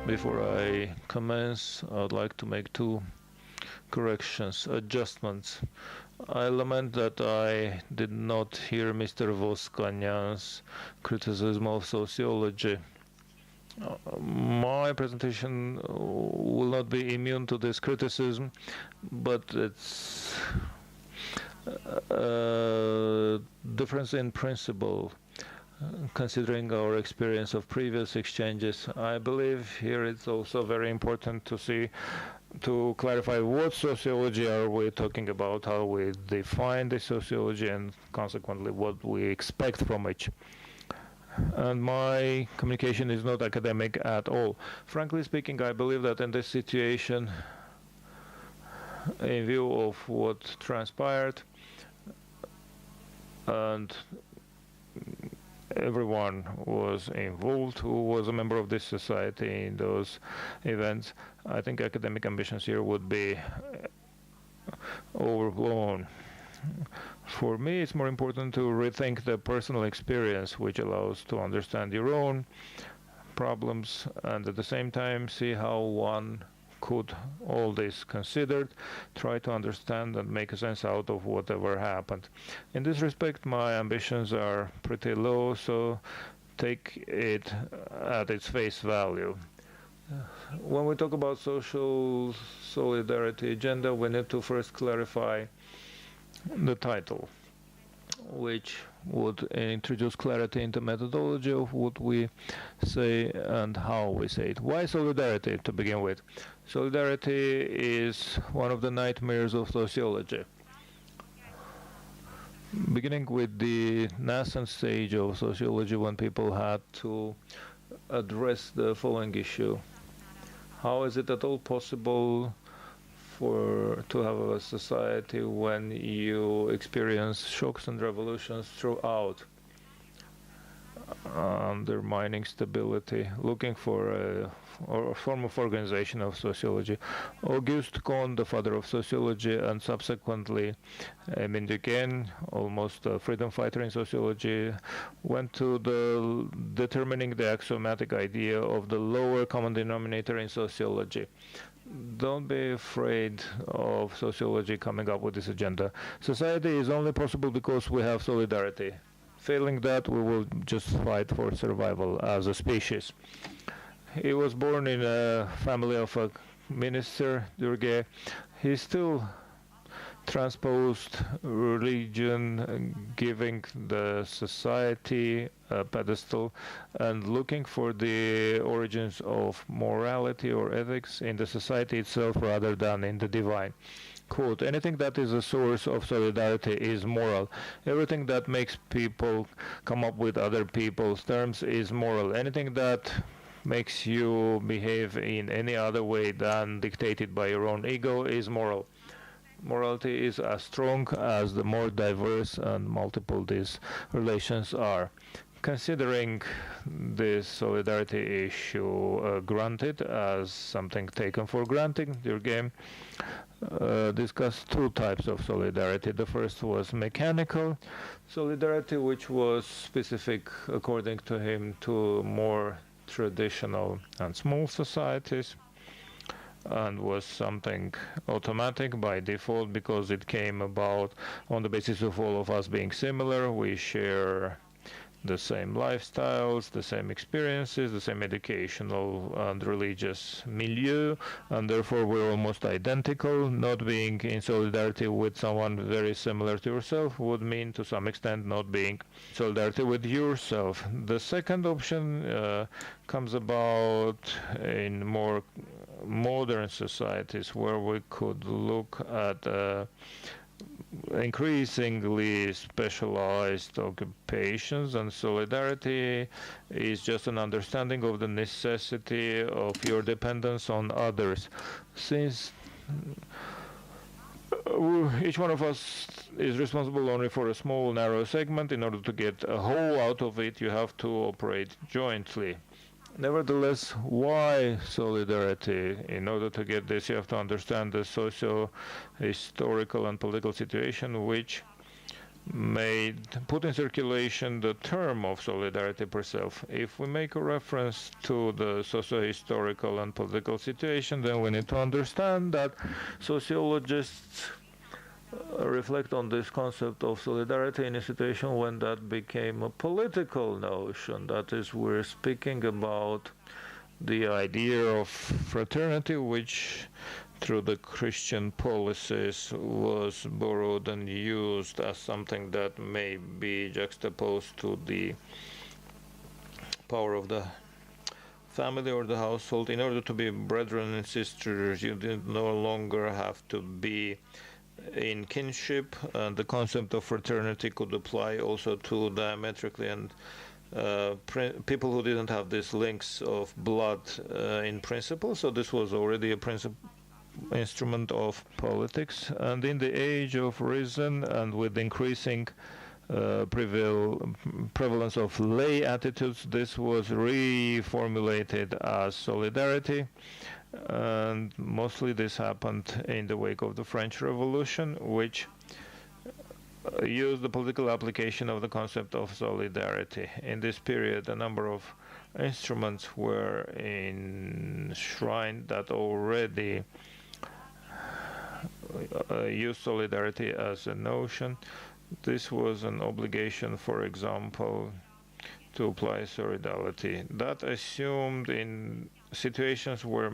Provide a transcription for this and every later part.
Before I commence, I would like to make two corrections, adjustments. I lament that I did not hear Mr. Voskanyan's criticism of sociology. My presentation will not be immune to this criticism, but it's a difference in principle. Considering our experience of previous exchanges, I believe here it's also very important to clarify what sociology are we talking about, how we define the sociology, and consequently what we expect from it. And my communication is not academic at all. Frankly speaking, I believe that in this situation, in view of what transpired, and everyone was involved who was a member of this society in those events, I think academic ambitions here would be overblown. For me, it's more important to rethink the personal experience, which allows to understand your own problems and at the same time see how one could, all this considered, try to understand and make a sense out of whatever happened. In this respect, my ambitions are pretty low, so take it at its face value. When we talk about social solidarity agenda, we need to first clarify the title, which would introduce clarity into methodology of what we say and how we say it. Why solidarity to begin with? Solidarity is one of the nightmares of sociology. Beginning with the nascent stage of sociology when people had to address the following issue. How is it at all possible to have a society when you experience shocks and revolutions throughout, undermining stability, looking for a form of organization of sociology? Auguste Comte, the father of sociology, and subsequently Émile Durkheim, almost a freedom fighter in sociology, went to the determining the axiomatic idea of the lower common denominator in sociology. Don't be afraid of sociology coming up with this agenda. Society is only possible because we have solidarity. Failing that, we will just fight for survival as a species. He was born in a family of a minister, Durkheim. He still transposed religion, giving the society a pedestal and looking for the origins of morality or ethics in the society itself rather than in the divine. Quote, anything that is a source of solidarity is moral. Everything that makes people come up with other people's terms is moral. Anything that makes you behave in any other way than dictated by your own ego is moral. Morality is as strong as the more diverse and multiple these relations are. Considering this solidarity issue granted as something taken for granted, Durkheim discussed two types of solidarity. The first was mechanical solidarity, which was specific, according to him, to more traditional and small societies, and was something automatic by default because it came about on the basis of all of us being similar. We share the same lifestyles, the same experiences, the same educational and religious milieu, and therefore we're almost identical. Not being in solidarity with someone very similar to yourself would mean to some extent not being in solidarity with yourself. The second option comes about in more modern societies where we could look at increasingly specialized occupations, and solidarity is just an understanding of the necessity of your dependence on others. Since each one of us is responsible only for a small narrow segment, in order to get a whole out of it you have to operate jointly. Nevertheless, why solidarity? In order to get this, you have to understand the socio-historical and political situation which put in circulation the term of solidarity per self. If we make a reference to the socio-historical and political situation, then we need to understand that sociologists reflect on this concept of solidarity in a situation when that became a political notion. That is, we're speaking about the idea of fraternity, which through the Christian policies was borrowed and used as something that may be juxtaposed to the power of the family or the household. In order to be brethren and sisters, you did no longer have to be in kinship, and the concept of fraternity could apply also to diametrically and people who didn't have these links of blood in principle. So this was already a instrument of politics. And in the age of reason and with increasing prevalence of lay attitudes, this was reformulated as solidarity. And mostly this happened in the wake of the French Revolution, which used the political application of the concept of solidarity. In this period, a number of instruments were enshrined that already used solidarity as a notion. This was an obligation, for example, to apply solidarity. That assumed in situations where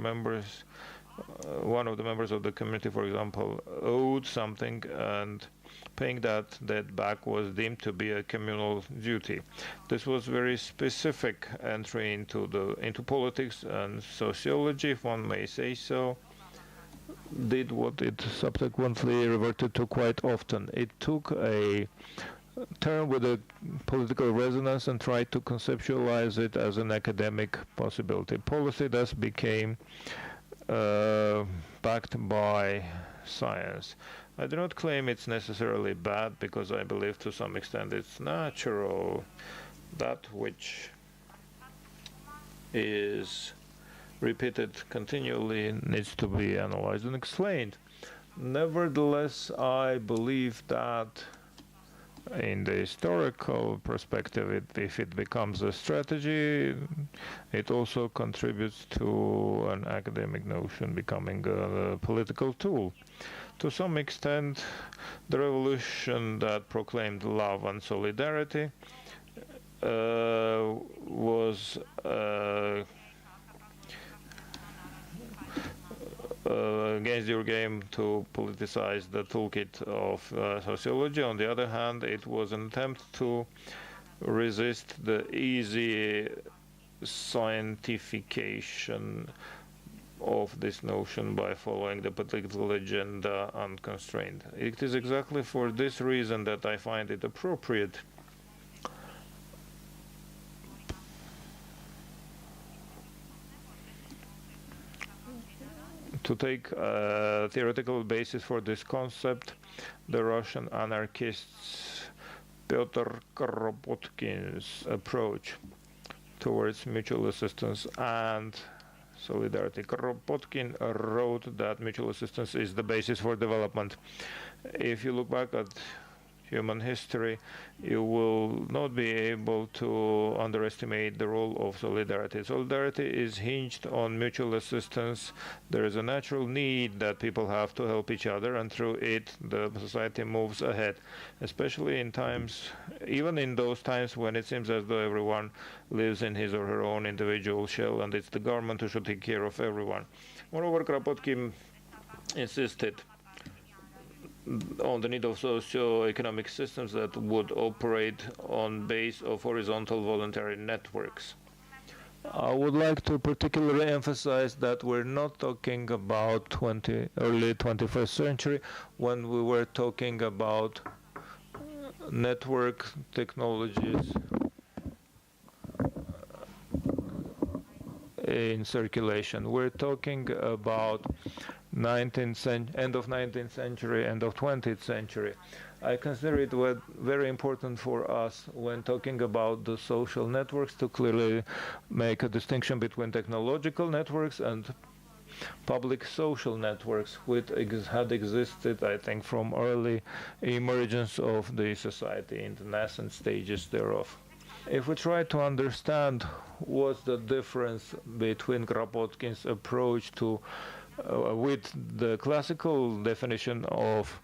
one of the members of the community, for example, owed something, and paying that debt back was deemed to be a communal duty. This was very specific entry into politics, and sociology, if one may say so, did what it subsequently reverted to quite often. It took a term with a political resonance and tried to conceptualize it as an academic possibility. Policy thus became backed by science. I do not claim it's necessarily bad, because I believe to some extent it's natural. That which is repeated continually needs to be analyzed and explained. Nevertheless, I believe that in the historical perspective, if it becomes a strategy, it also contributes to an academic notion becoming a political tool. To some extent, the revolution that proclaimed love and solidarity was against your game to politicize the toolkit of sociology. On the other hand, it was an attempt to resist the easy scientification of this notion by following the political agenda unconstrained. It is exactly for this reason that I find it appropriate to take a theoretical basis for this concept. The Russian anarchists Pyotr Kropotkin's approach towards mutual assistance and solidarity. Kropotkin wrote that mutual assistance is the basis for development. If you look back at human history, you will not be able to underestimate the role of solidarity. Solidarity is hinged on mutual assistance. There is a natural need that people have to help each other, and through it the society moves ahead, especially in times, even in those times when it seems as though everyone lives in his or her own individual shell and it's the government who should take care of everyone. Moreover, Kropotkin insisted on the need of socio-economic systems that would operate on base of horizontal voluntary networks. I would like to particularly emphasize that we're not talking about early 21st century when we were talking about network technologies in circulation. We're talking about end of 19th century, end of 20th century. I consider it very important for us when talking about the social networks to clearly make a distinction between technological networks and public social networks which had existed, I think, from early emergence of the society in the nascent stages thereof. If we try to understand what's the difference between Kropotkin's approach to with the classical definition of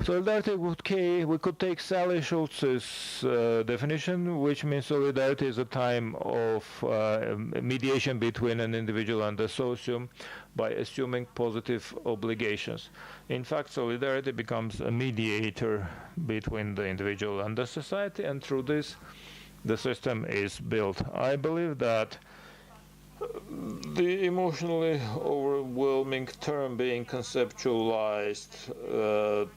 solidarity, we could take Sally Schultz's definition, which means solidarity is a time of mediation between an individual and the socium by assuming positive obligations. In fact, solidarity becomes a mediator between the individual and the society, and through this, the system is built. I believe that the emotionally overwhelming term being conceptualized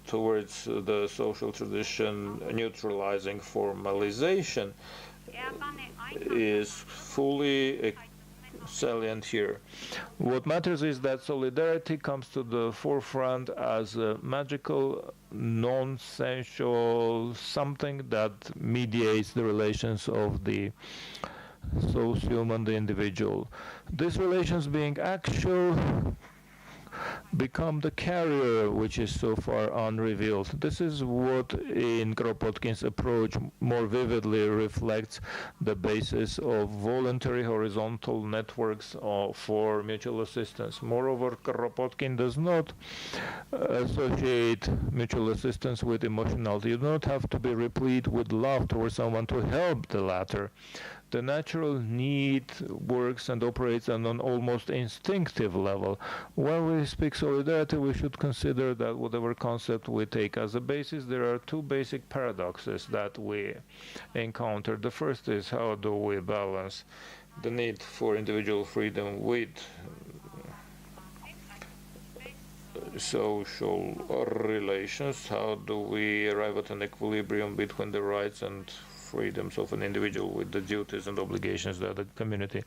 towards the social tradition neutralizing formalization is fully salient here. What matters is that solidarity comes to the forefront as a magical, non-sensual something that mediates the relations of the socium and the individual. These relations being actual become the carrier which is so far unrevealed. This is what in Kropotkin's approach more vividly reflects the basis of voluntary horizontal networks for mutual assistance. Moreover, Kropotkin does not associate mutual assistance with emotionality. You do not have to be replete with love towards someone to help the latter. The natural need works and operates on an almost instinctive level. When we speak solidarity, we should consider that whatever concept we take as a basis, there are two basic paradoxes that we encounter. The first is, how do we balance the need for individual freedom with social relations? How do we arrive at an equilibrium between the rights and freedoms of an individual with the duties and obligations that the community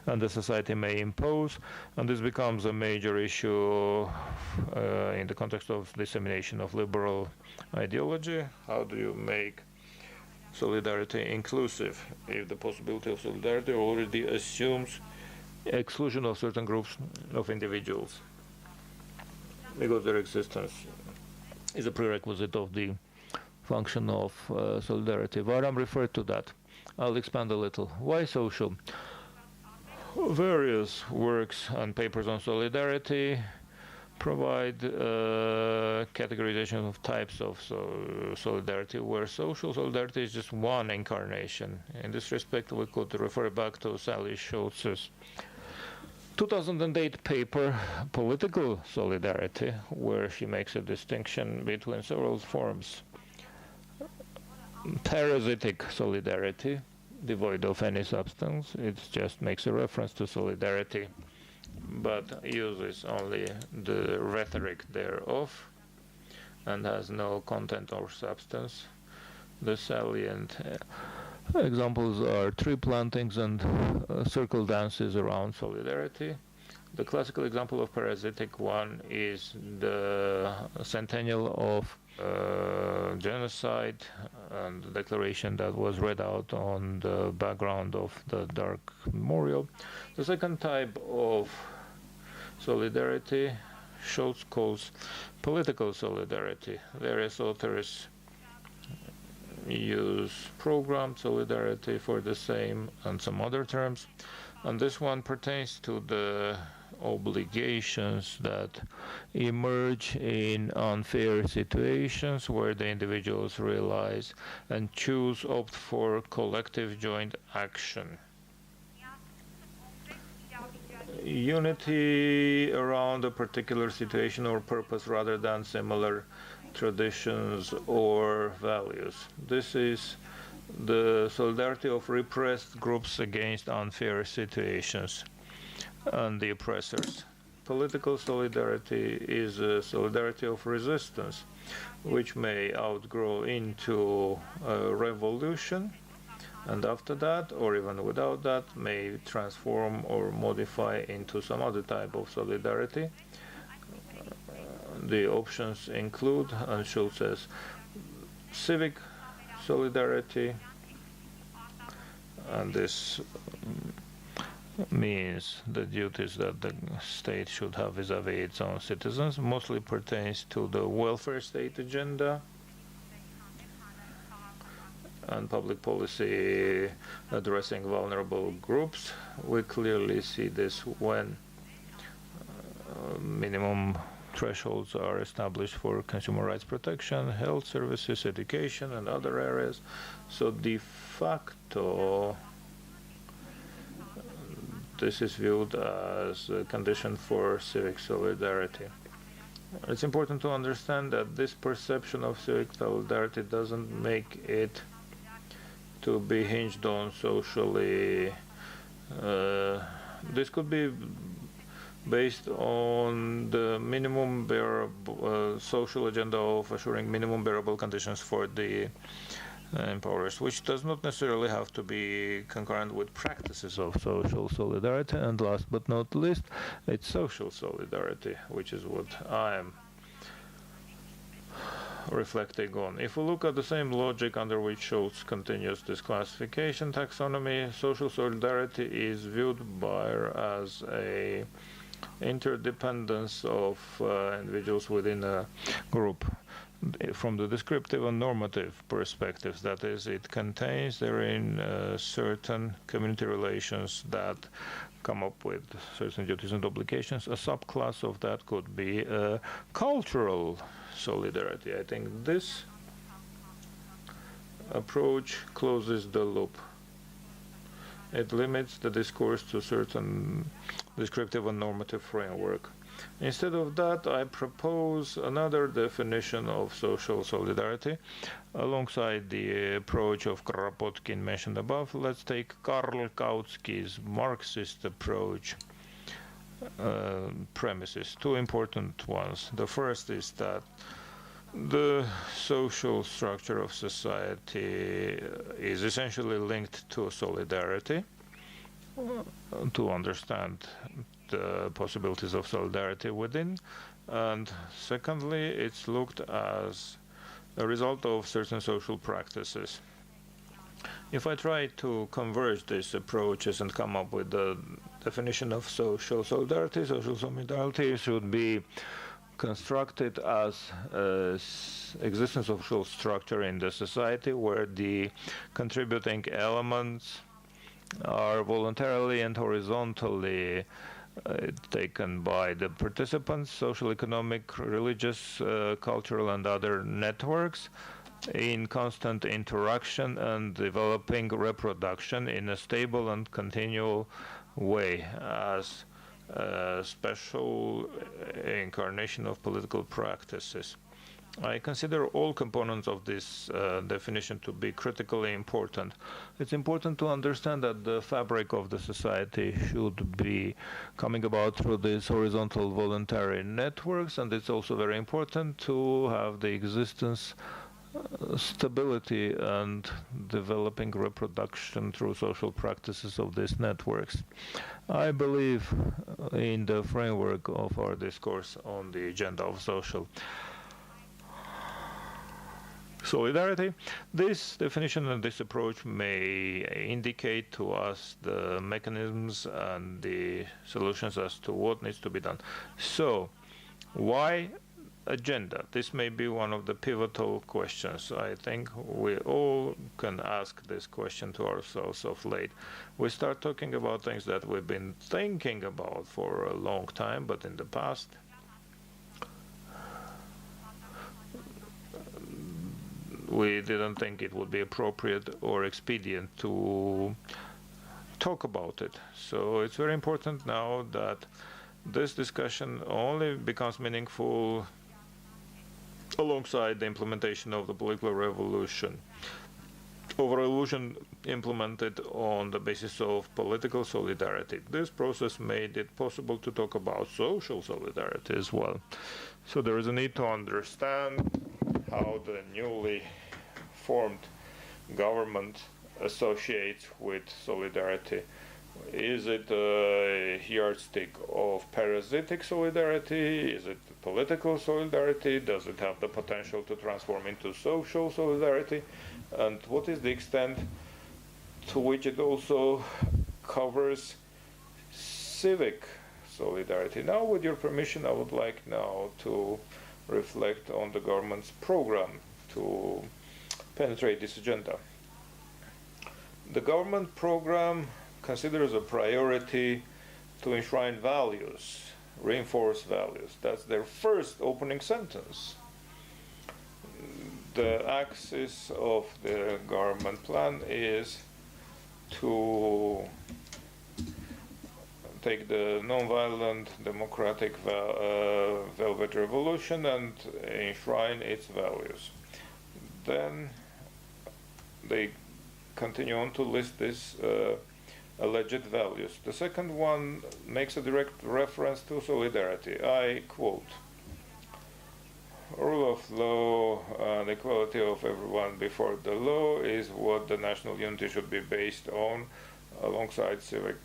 and the society may impose? And this becomes a major issue in the context of dissemination of liberal ideology. How do you make solidarity inclusive if the possibility of solidarity already assumes exclusion of certain groups of individuals, because their existence is a prerequisite of the function of solidarity? Varam referred to that. I'll expand a little. Why social? Various works and papers on solidarity provide categorization of types of solidarity, where social solidarity is just one incarnation. In this respect, we could refer back to Sally Schultz's 2008 paper, Political Solidarity, where she makes a distinction between several forms. Parasitic solidarity, devoid of any substance. It just makes a reference to solidarity, but uses only the rhetoric thereof and has no content or substance. The salient examples are tree plantings and circle dances around solidarity. The classical example of parasitic one is the centennial of genocide and the declaration that was read out on the background of the Dark Memorial. The second type of solidarity Schultz calls political solidarity. Various authors use programmed solidarity for the same and some other terms, and this one pertains to the obligations that emerge in unfair situations where the individuals realize and opt for collective joint action. Unity around a particular situation or purpose rather than similar traditions or values. This is the solidarity of repressed groups against unfair situations and the oppressors. Political solidarity is a solidarity of resistance, which may outgrow into a revolution, and after that, or even without that, may transform or modify into some other type of solidarity. The options include, and Schultz says, civic solidarity, and this means the duties that the state should have vis-à-vis its own citizens, mostly pertains to the welfare state agenda and public policy addressing vulnerable groups. We clearly see this when minimum thresholds are established for consumer rights protection, health services, education, and other areas. So de facto, this is viewed as a condition for civic solidarity. It's important to understand that this perception of civic solidarity doesn't make it to be hinged on socially. This could be based on the minimum bearable social agenda of assuring minimum bearable conditions for the impoverished, which does not necessarily have to be concurrent with practices of social solidarity. And last but not least, it's social solidarity, which is what I am reflecting on. If we look at the same logic under which Schultz continues this classification taxonomy, social solidarity is viewed by as a interdependence of individuals within a group from the descriptive and normative perspectives. That is, it contains therein certain community relations that come up with certain duties and obligations. A subclass of that could be cultural solidarity. I think this approach closes the loop. It limits the discourse to certain descriptive and normative framework. Instead of that, I propose another definition of social solidarity. Alongside the approach of Kropotkin mentioned above, let's take Karl Kautsky's Marxist approach premises, two important ones. The first is that the social structure of society is essentially linked to solidarity. To understand the possibilities of solidarity within, and secondly, it's looked as a result of certain social practices. If I try to converge these approaches and come up with the definition of social solidarity should be constructed as existence of social structure in the society where the contributing elements are voluntarily and horizontally taken by the participants, social, economic, religious, cultural, and other networks in constant interaction and developing reproduction in a stable and continual way as a special incarnation of political practices. I consider all components of this definition to be critically important. It's important to understand that the fabric of the society should be coming about through these horizontal voluntary networks, and it's also very important to have the existence, stability, and developing reproduction through social practices of these networks. I believe in the framework of our discourse on the agenda of social solidarity. This definition and this approach may indicate to us the mechanisms and the solutions as to what needs to be done. So, why agenda? This may be one of the pivotal questions. I think we all can ask this question to ourselves of late. We start talking about things that we've been thinking about for a long time, but in the past, we didn't think it would be appropriate or expedient to talk about it. So it's very important now that this discussion only becomes meaningful alongside the implementation of the political revolution. Of a revolution implemented on the basis of political solidarity. This process made it possible to talk about social solidarity as well. So there is a need to understand how the newly formed government associates with solidarity. Is it a yardstick of parasitic solidarity? Is it political solidarity? Does it have the potential to transform into social solidarity? And what is the extent to which it also covers civic solidarity. Now, with your permission, I would like now to reflect on the government's program to penetrate this agenda. The government program considers a priority to enshrine values, reinforce values. That's their first opening sentence. The axis of the government plan is to take the non-violent democratic velvet revolution and enshrine its values. Then they continue on to list these alleged values. The second one makes a direct reference to solidarity. I quote, "Rule of law and equality of everyone before the law is what the national unity should be based on, alongside civic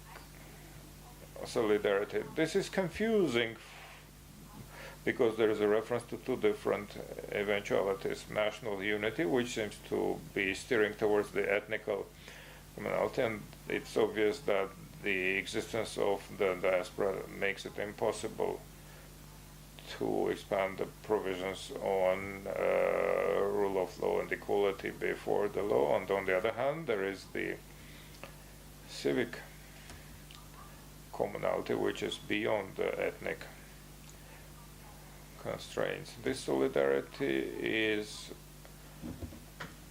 solidarity." This is confusing because there is a reference to two different eventualities. National unity, which seems to be steering towards the ethnical commonality, and it's obvious that the existence of the diaspora makes it impossible to expand the provisions on rule of law and equality before the law. And on the other hand, there is the civic commonality, which is beyond the ethnic constraints. This solidarity is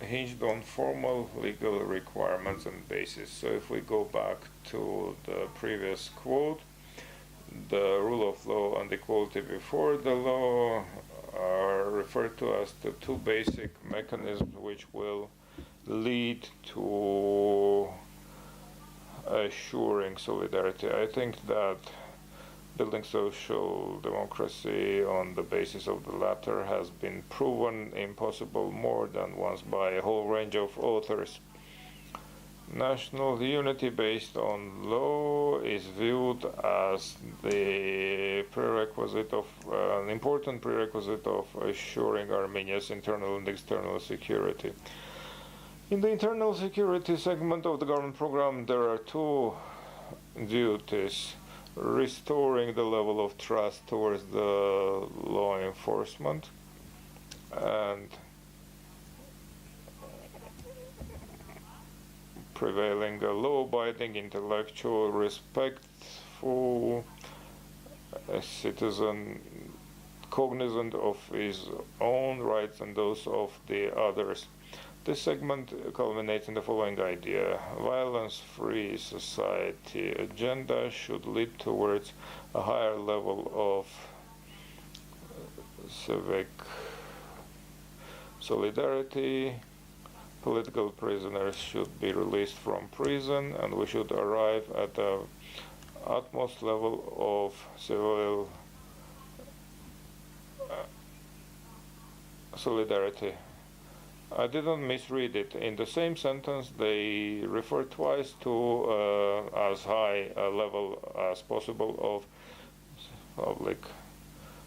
hinged on formal legal requirements and basis. So if we go back to the previous quote, the rule of law and equality before the law are referred to as the two basic mechanisms which will lead to assuring solidarity. I think that building social democracy on the basis of the latter has been proven impossible more than once by a whole range of authors. National unity based on law is viewed as the prerequisite of an important prerequisite of assuring Armenia's internal and external security. In the internal security segment of the government program, there are two duties: restoring the level of trust towards the law enforcement and prevailing a law-abiding, intellectual, respectful citizen, cognizant of his own rights and those of the others. This segment culminates in the following idea: violence-free society agenda should lead towards a higher level of civic solidarity. Political prisoners should be released from prison, and we should arrive at the utmost level of civil solidarity. I didn't misread it. In the same sentence, they refer twice to as high a level as possible of public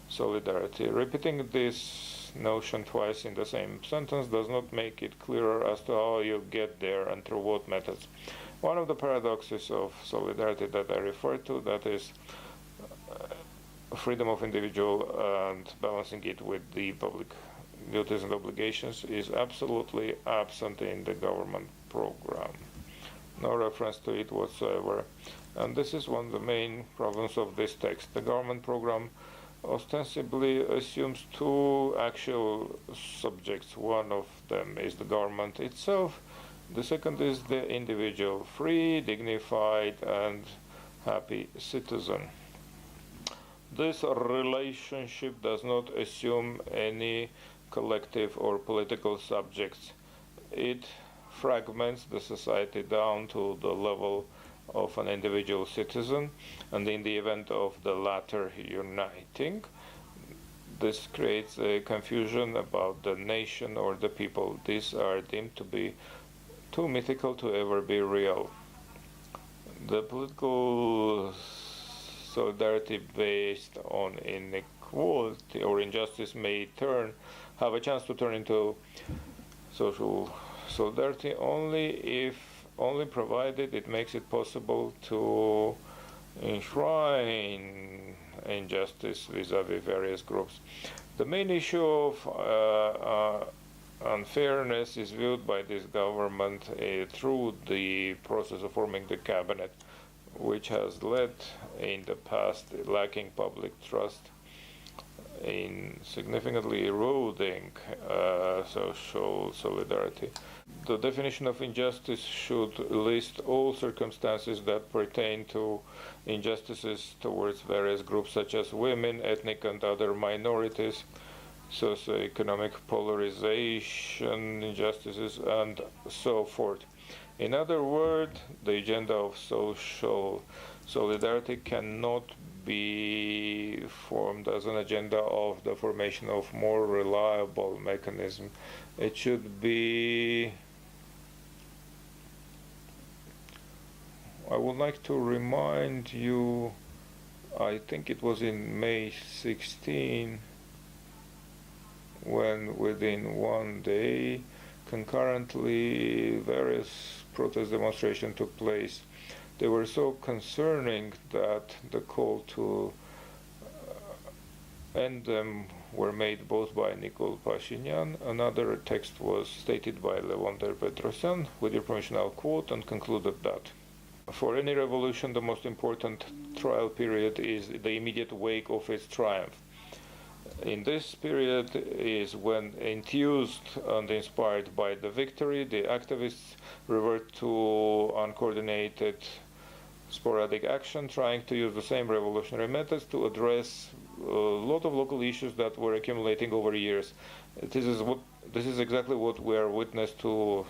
solidarity. Repeating this notion twice in the same sentence does not make it clearer as to how you get there and through what methods. One of the paradoxes of solidarity that I refer to, that is freedom of individual and balancing it with the public duties and obligations, is absolutely absent in the government program. No reference to it whatsoever. And this is one of the main problems of this text. The government program ostensibly assumes two actual subjects. One of them is the government itself. The second is the individual, free, dignified, and happy citizen. This relationship does not assume any collective or political subjects. It fragments the society down to the level of an individual citizen, and in the event of the latter uniting, this creates a confusion about the nation or the people. These are deemed to be too mythical to ever be real. The political solidarity based on inequality or injustice may have a chance to turn into social solidarity only provided it makes it possible to enshrine injustice vis-a-vis various groups. The main issue of unfairness is viewed by this government through the process of forming the cabinet, which has led in the past lacking public trust in significantly eroding social solidarity. The definition of injustice should list all circumstances that pertain to injustices towards various groups such as women, ethnic and other minorities, socioeconomic polarization, injustices, and so forth. In other words, the agenda of social solidarity cannot be formed as an agenda of the formation of more reliable mechanism. It should be, I would like to remind you, I think it was in May 16, when within one day concurrently various protest demonstrations took place. They were so concerning that the call to end them were made both by Nikol Pashinyan. Another text was stated by Levon Ter-Petrosyan. With your permission, I'll quote and concluded that. For any revolution, the most important trial period is the immediate wake of its triumph. In this period is when, enthused and inspired by the victory, the activists revert to uncoordinated, sporadic action, trying to use the same revolutionary methods to address a lot of local issues that were accumulating over years. This is exactly what we are witness to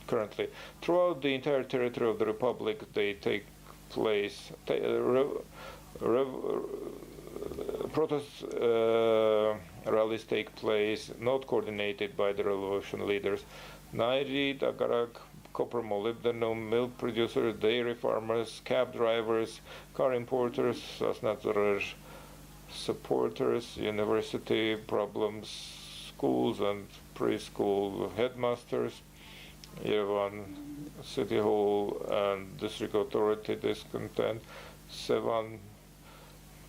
currently. Throughout the entire territory of the Republic, they take place. Protest rallies take place, not coordinated by the revolution leaders. Nairi, Dagarak, copper molybdenum, milk producers, dairy farmers, cab drivers, car importers, Sasnatzer supporters, university problems, schools and preschool headmasters, Yerevan City Hall and District Authority discontent, Sevan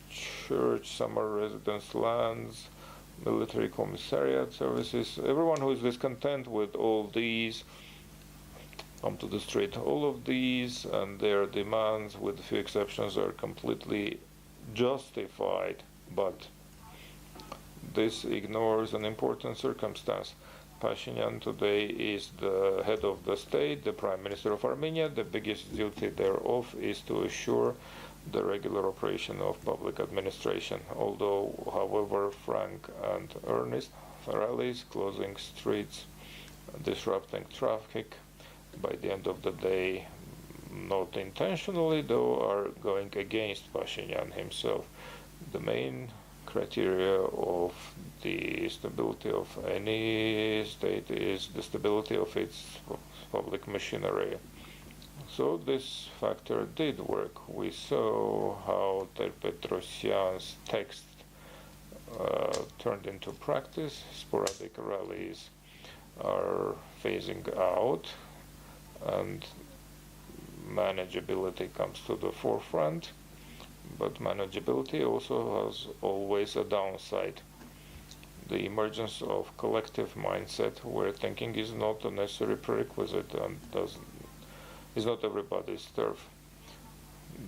Church, summer residence lands, military commissariat services. Everyone who is discontent with all these come to the street. All of these and their demands, with a few exceptions, are completely justified, but this ignores an important circumstance. Pashinyan today is the head of the state, the Prime Minister of Armenia. The biggest duty thereof is to assure the regular operation of public administration. Although, however frank and earnest, rallies, closing streets, disrupting traffic, by the end of the day, not intentionally though, are going against Pashinyan himself. The main criteria of the stability of any state is the stability of its public machinery. So this factor did work. We saw how Ter-Petrosyan's text turned into practice. Sporadic rallies are phasing out and manageability comes to the forefront, but manageability also has always a downside. The emergence of collective mindset where thinking is not a necessary prerequisite and is not everybody's turf.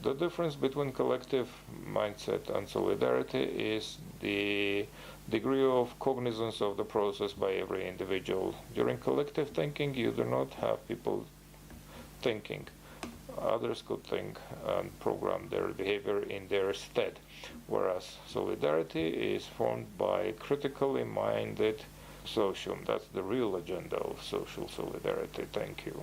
The difference between collective mindset and solidarity is the degree of cognizance of the process by every individual. During collective thinking, you do not have people thinking. Others could think and program their behavior in their stead, whereas solidarity is formed by critically minded socium. That's the real agenda of social solidarity. Thank you.